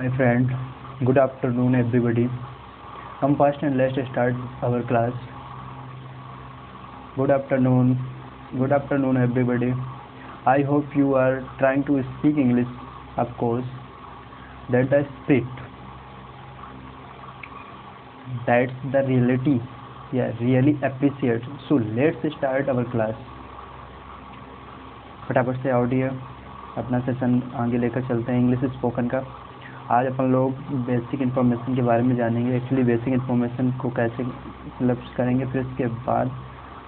my friend. Good afternoon, everybody. Come first and let's start our class. Good afternoon. Good afternoon, everybody. I hope you are trying to speak English, of course. That's the spirit. That's the reality. Yeah, really appreciate. So let's start our class. फटाफट से audio अपना session आगे लेकर चलते हैं English spoken का। आज अपन लोग बेसिक इन्फॉर्मेशन के बारे में जानेंगे। एक्चुअली बेसिक इन्फॉर्मेशन को कैसे सिलेक्ट करेंगे, फिर इसके बाद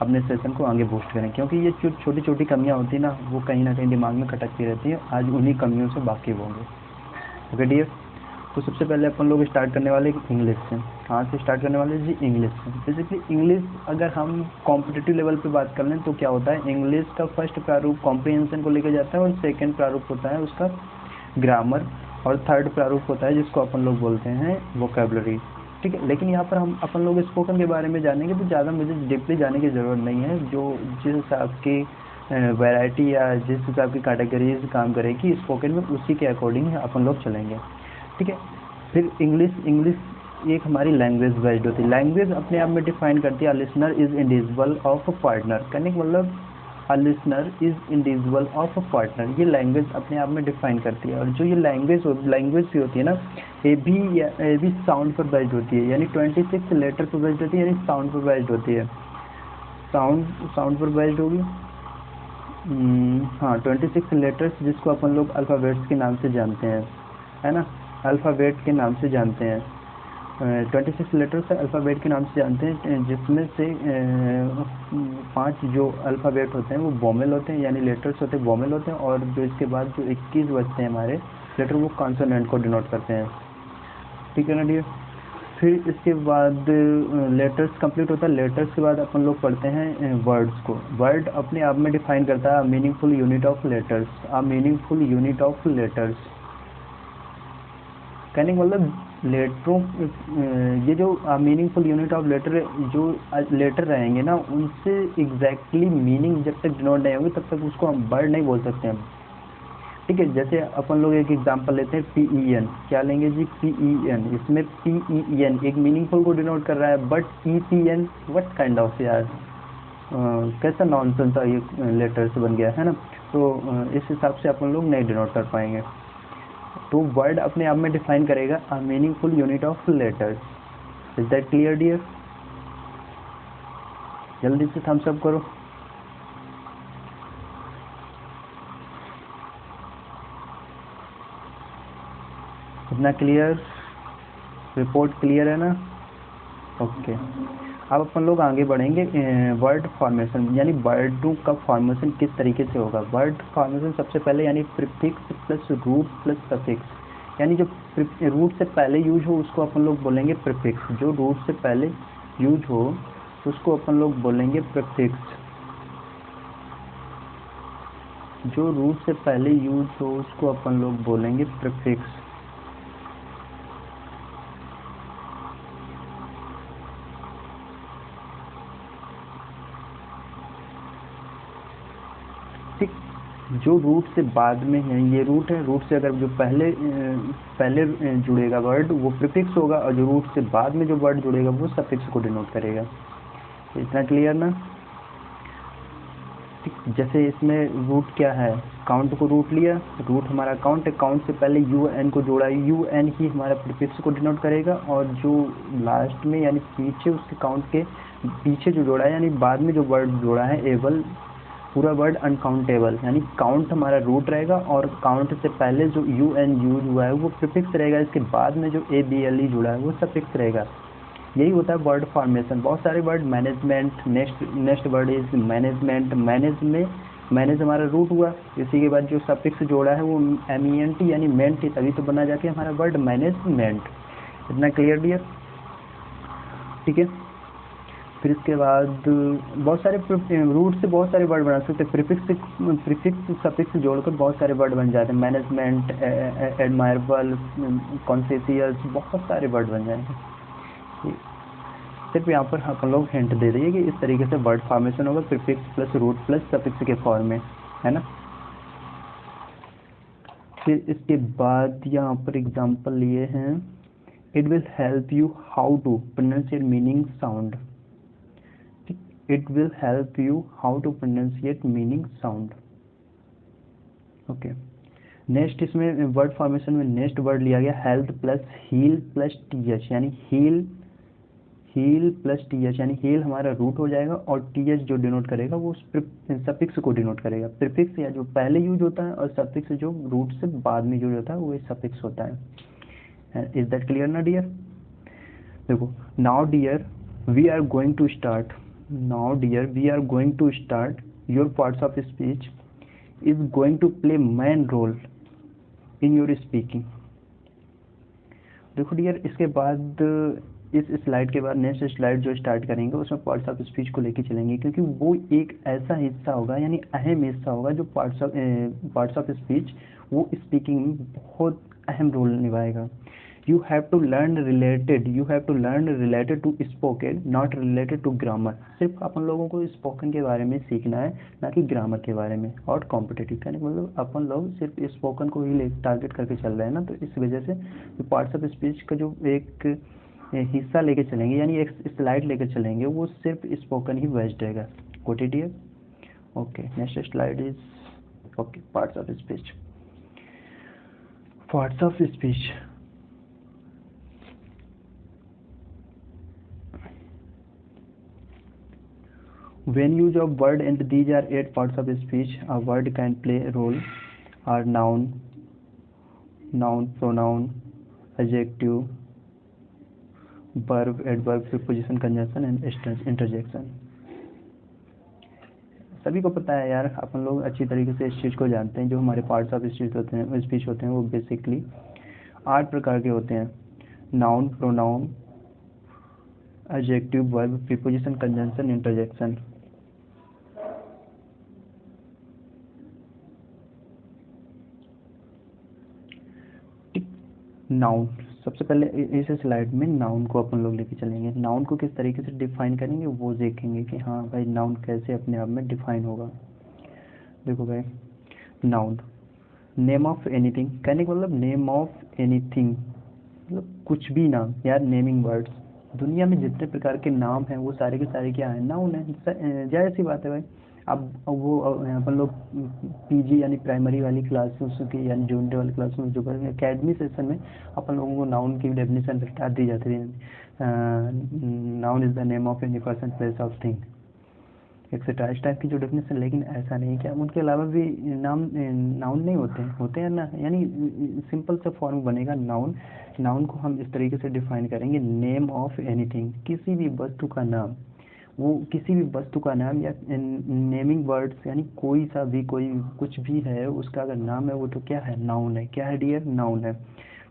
अपने सेशन को आगे बूस्ट करेंगे, क्योंकि ये जो छोटी छोटी कमियां होती हैं ना, वो कहीं ना कहीं दिमाग में खटकती रहती हैं। आज उन्हीं कमियों से वाकिफ होंगे। ओके डियर, तो सबसे पहले अपन लोग स्टार्ट करने वाले इंग्लिश से। कहाँ से स्टार्ट करने वाले जी? इंग्लिश से। बेसिकली इंग्लिश अगर हम कॉम्पिटिटिव लेवल पे बात कर लें तो क्या होता है, इंग्लिश का फर्स्ट प्रारूप कॉम्प्रिहेंशन को लेकर जाता है, और सेकंड प्रारूप होता है उसका ग्रामर, और थर्ड प्रारूप होता है जिसको अपन लोग बोलते हैं वोकैबुलरी। ठीक है, लेकिन यहाँ पर हम अपन लोग स्पोकन के बारे में जानेंगे तो ज़्यादा मुझे डीपली जाने की ज़रूरत नहीं है। जो जिस हिसाब की वैरायटी या जिस हिसाब की कैटेगरीज काम करेगी स्पोकन में, उसी के अकॉर्डिंग अपन लोग चलेंगे। ठीक है, फिर इंग्लिश एक हमारी लैंग्वेज बेस्ड होती है। लैंग्वेज अपने आप में डिफाइन करती है listener is individual of a partner. कहने का मतलब a listener is individual of a partner, ये लैंग्वेज अपने आप में डिफाइन करती है। और जो ये लैंग्वेज भी होती है ना, ये भी साउंड पर बेस्ड होती है, यानी 26 लेटर पर बेस्ड होती है, यानी साउंड पर बेस्ड होती है। साउंड पर बेस्ड होगी। हाँ, 26 लेटर्स जिसको अपन लोग अल्फ़ाबेट्स के नाम से जानते हैं, है ना, अल्फ़ाबेट के नाम से जानते हैं। 26 लेटर्स अल्फ़ाबेट के नाम से जानते हैं, जिसमें से 5 जो अल्फ़ाबेट होते हैं वो वोवेल होते हैं, यानी लेटर्स होते हैं वोवेल होते हैं, और जो इसके बाद जो 21 बचते हैं हमारे लेटर, वो कॉन्सोनेंट को डिनोट करते हैं। ठीक है ना डियर। फिर इसके बाद लेटर्स कंप्लीट होता है। लेटर्स के बाद अपन लोग पढ़ते हैं वर्ड्स को। वर्ड अपने आप में डिफाइन करता है meaningful unit of letters. Meaningful unit of letters कहने का मतलब लेटरों, ये जो मीनिंगफुल यूनिट ऑफ लेटर, जो लेटर रहेंगे ना, उनसे एग्जैक्टली मीनिंग जब तक डिनोट नहीं होगी तब तक उसको हम वर्ड नहीं बोल सकते हैं। ठीक है, जैसे अपन लोग एक एग्जांपल लेते हैं, PEN। क्या लेंगे जी? PEN। इसमें PEN एक मीनिंगफुल को डिनोट कर रहा है, but EPN what kind of यार, कैसा नॉनसेंस ये लेटर से बन गया है ना। तो इस हिसाब से अपन लोग नहीं डिनोट कर पाएंगे। तो वर्ड अपने आप में डिफाइन करेगा a meaningful unit of letters. Is that clear dear? जल्दी से थम्स अप करो। इतना क्लियर? रिपोर्ट क्लियर है ना? ओके, अब अपन लोग आगे बढ़ेंगे। वर्ड फॉर्मेशन, यानी वर्डों का फॉर्मेशन किस तरीके से होगा। वर्ड फॉर्मेशन सबसे पहले यानी prefix plus root plus suffix, यानी जो रूट से पहले यूज हो उसको अपन लोग बोलेंगे प्रीफिक्स। जो रूट से पहले यूज हो उसको अपन लोग बोलेंगे प्रीफिक्स। जो रूट से पहले यूज हो उसको अपन लोग बोलेंगे प्रीफिक्स। जो रूट से बाद में है, ये रूट है, रूट से अगर जो पहले जुड़ेगा वर्ड वो प्रीफिक्स होगा, और जो रूट से बाद में जो वर्ड जुड़ेगा वो सफिक्स को डिनोट करेगा। इतना क्लियर ना? ठीक, जैसे इसमें रूट क्या है, काउंट को रूट लिया, रूट हमारा काउंट है, काउंट से पहले UN को जोड़ा, UN ही हमारा प्रीफिक्स को डिनोट करेगा, और जो लास्ट में यानी पीछे उसके काउंट के पीछे जो जोड़ा है, यानी बाद में जो वर्ड जोड़ा है एबल, पूरा वर्ड अनकाउंटेबल, यानी काउंट हमारा रूट रहेगा, और काउंट से पहले जो UN यूज हुआ है वो प्रीफिक्स रहेगा, इसके बाद में जो ABLE जुड़ा है वो सफिक्स रहेगा। यही होता है वर्ड फॉर्मेशन। बहुत सारे word, management, next word is management. Manage हमारा रूट हुआ, इसी के बाद जो सफिक्स जोड़ा है वो MENT यानी मेंट, तभी तो बना जाके हमारा वर्ड मैनेजमेंट। इतना क्लियर डियर? ठीक है, फिर इसके बाद बहुत सारे रूट से बहुत सारे वर्ड बना सकते हैं। प्रीफिक्स सफिक्स जोड़कर बहुत सारे वर्ड बन जाते हैं। मैनेजमेंट, एडमायरेबल, कॉन्शियस, बहुत सारे वर्ड बन जाएंगे। सिर्फ यहाँ पर अपन लोग हिंट दे दिए कि इस तरीके से वर्ड फॉर्मेशन होगा prefix plus root plus suffix के फॉर्म में, है ना। फिर इसके बाद यहाँ पर एग्जाम्पल लिए हैं, it will help you how to pronunciate meaning sound. It will help you how to pronunciate meaning sound. Okay, next इसमें वर्ड फॉर्मेशन में नेक्स्ट वर्ड लिया गया health plus heal plus TH, यानी हील प्लस टीएच, यानी heal हमारा root हो जाएगा और टीएच जो डिनोट करेगा वो उस सफिक्स को डिनोट करेगा। प्रीफिक्स या जो पहले यूज होता है और सफिक्स जो रूट से बाद में यूज होता है वो सफिक्स होता है। इज दैट क्लियर ना डियर? देखो, now dear we are going to start, now dear we are going to start your parts of speech is going to play main role in your speaking. देखो dear, इसके बाद इस slide के बाद next slide जो start करेंगे उसमें parts of speech को लेके चलेंगे, क्योंकि वो एक ऐसा हिस्सा होगा यानी अहम हिस्सा होगा जो पार्ट्स ऑफ स्पीच वो स्पीकिंग में बहुत अहम रोल निभाएगा। You have to learn related to spoken, not related to grammar. सिर्फ अपन लोगों को स्पोकन के बारे में सीखना है, ना कि ग्रामर के बारे में। और कॉम्पिटिटिव कहने का मतलब अपन लोग सिर्फ स्पोकन को ही टारगेट करके चल रहे हैं ना, तो इस वजह से पार्ट्स ऑफ स्पीच का जो एक हिस्सा लेके चलेंगे यानी एक स्लाइड लेके चलेंगे वो सिर्फ स्पोकन ही बेस्ड रहेगा। Got it dear? Okay, next slide is okay parts of speech. Parts of speech, when use of word and these are 8 parts of speech, a word can play a role are noun, pronoun, adjective, verb, adverb, preposition, conjunction and interjection। सभी को पता है यार, अपन लोग अच्छी तरीके से इस चीज़ को जानते हैं। जो हमारे पार्ट्स ऑफ स्पीच होते हैं वो बेसिकली 8 प्रकार के होते हैं। Noun, pronoun, adjective, verb, preposition, conjunction, interjection. Noun, सबसे पहले इस स्लाइड में नाउन को अपन लोग लेके चलेंगे। नाउन को किस तरीके से डिफाइन करेंगे वो देखेंगे कि हाँ भाई नाउन कैसे अपने आप में डिफाइन होगा। देखो भाई, नाउन नेम ऑफ एनीथिंग, कहने का मतलब नेम ऑफ एनीथिंग मतलब कुछ भी नाम यार, नेमिंग वर्ड्स। दुनिया में जितने प्रकार के नाम हैं वो सारे के सारे क्या है, नाउन है। जाहिर सी बात है भाई। अब वो अपन लोग पीजी यानी प्राइमरी वाली क्लास में उसकी यानी जूनियर वाली क्लास में जो करेंगे अकेडमी सेशन में अपन लोगों को नाउन की डेफिनेशन बता दी जाती है। Noun is the name of any person, place of thing, etcetera इस टाइप की जो डेफिनेशन। लेकिन ऐसा नहीं क्या उनके अलावा भी नाउन नहीं होते हैं ना, यानी सिंपल सा फॉर्म बनेगा नाउन। नाउन को हम इस तरीके से डिफाइन करेंगे, नेम ऑफ एनीथिंग, किसी भी वस्तु का नाम। वो किसी भी वस्तु का नाम या नेमिंग वर्ड्स यानी कोई सा भी कोई कुछ भी है उसका अगर नाम है वो तो क्या है, नाउन है। क्या है डियर? नाउन है।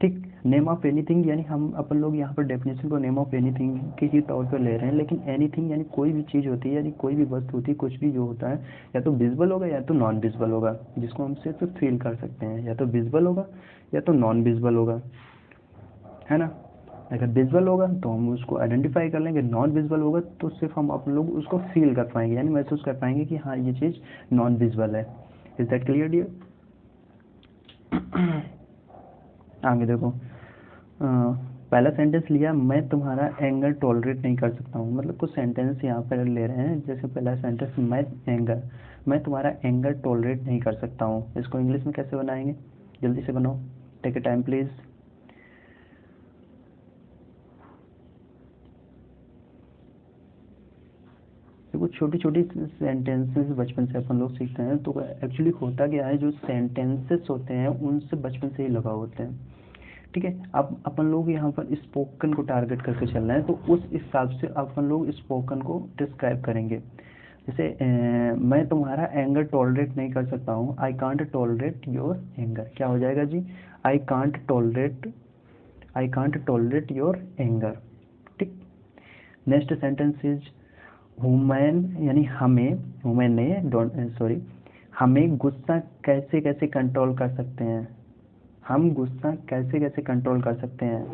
ठीक, नेम ऑफ एनीथिंग यानी हम अपन लोग यहाँ पर डेफिनेशन को नेम ऑफ एनीथिंग के ही तौर पर ले रहे हैं, लेकिन एनीथिंग यानी कोई भी चीज़ होती है यानी कोई भी वस्तु होती है, कुछ भी जो होता है या तो विजुअल होगा या तो नॉन विजुअल होगा, जिसको हम सिर्फ फील कर सकते हैं। या तो विजुअल होगा या तो नॉन विजुअल होगा, है ना। अगर विजुअल होगा तो हम उसको आइडेंटिफाई कर लेंगे, नॉन विजुअल होगा तो सिर्फ हम अपन लोग उसको फील कर पाएंगे यानी महसूस कर पाएंगे कि हाँ ये चीज़ नॉन विजुअल है। Is that clear dear? आगे देखो, पहला सेंटेंस लिया, मैं तुम्हारा एंगर टॉलरेट नहीं कर सकता हूँ। मतलब कुछ सेंटेंस यहाँ पर ले रहे हैं। जैसे पहला सेंटेंस मैं तुम्हारा एंगर टॉलरेट नहीं कर सकता हूँ। इसको इंग्लिश में कैसे बनाएंगे? जल्दी से बनाओ, टेक ए टाइम प्लीज़। देखो छोटी छोटी सेंटेंसेस बचपन से अपन लोग सीखते हैं, तो एक्चुअली होता क्या है, जो सेंटेंसेस होते हैं उनसे बचपन से ही लगाव होते हैं। ठीक है, अब अपन लोग यहाँ पर स्पोकन को टारगेट करके चल रहे हैं, तो उस हिसाब से अपन लोग स्पोकन को डिस्क्राइब करेंगे। जैसे मैं तुम्हारा एंगर टॉलरेट नहीं कर सकता हूँ, I can't tolerate your anger. क्या हो जाएगा जी? I can't tolerate your anger. ठीक, नेक्स्ट सेंटेंस इज हुमैन यानी हमें गुस्सा कैसे कैसे कंट्रोल कर सकते हैं। हम गुस्सा कैसे कैसे कंट्रोल कर सकते हैं,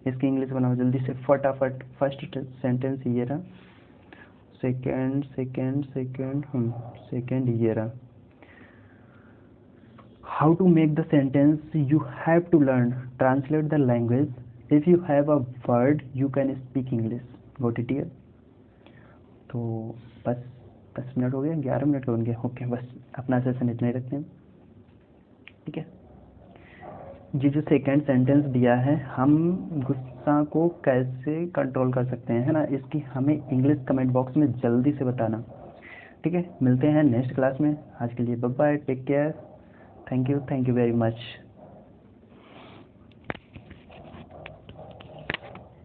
इसकी इंग्लिश बनाओ जल्दी से फटाफट। फर्स्ट सेंटेंस ये रहा, सेकेंड ये रहा। how to make the sentence, you have to learn, translate the language. If you have a word, you can speak English. Got it here? तो बस 10 मिनट हो गए, 11 मिनट हो गए। ओके, बस अपना सेशन इतना ही रखते हैं, ठीक है। ये जो सेकंड सेंटेंस दिया है, हम गुस्सा को कैसे कंट्रोल कर सकते हैं, है ना, इसकी हमें इंग्लिश कमेंट बॉक्स में जल्दी से बताना, ठीक है। मिलते हैं नेक्स्ट क्लास में। आज के लिए bye bye, take care, thank you very much.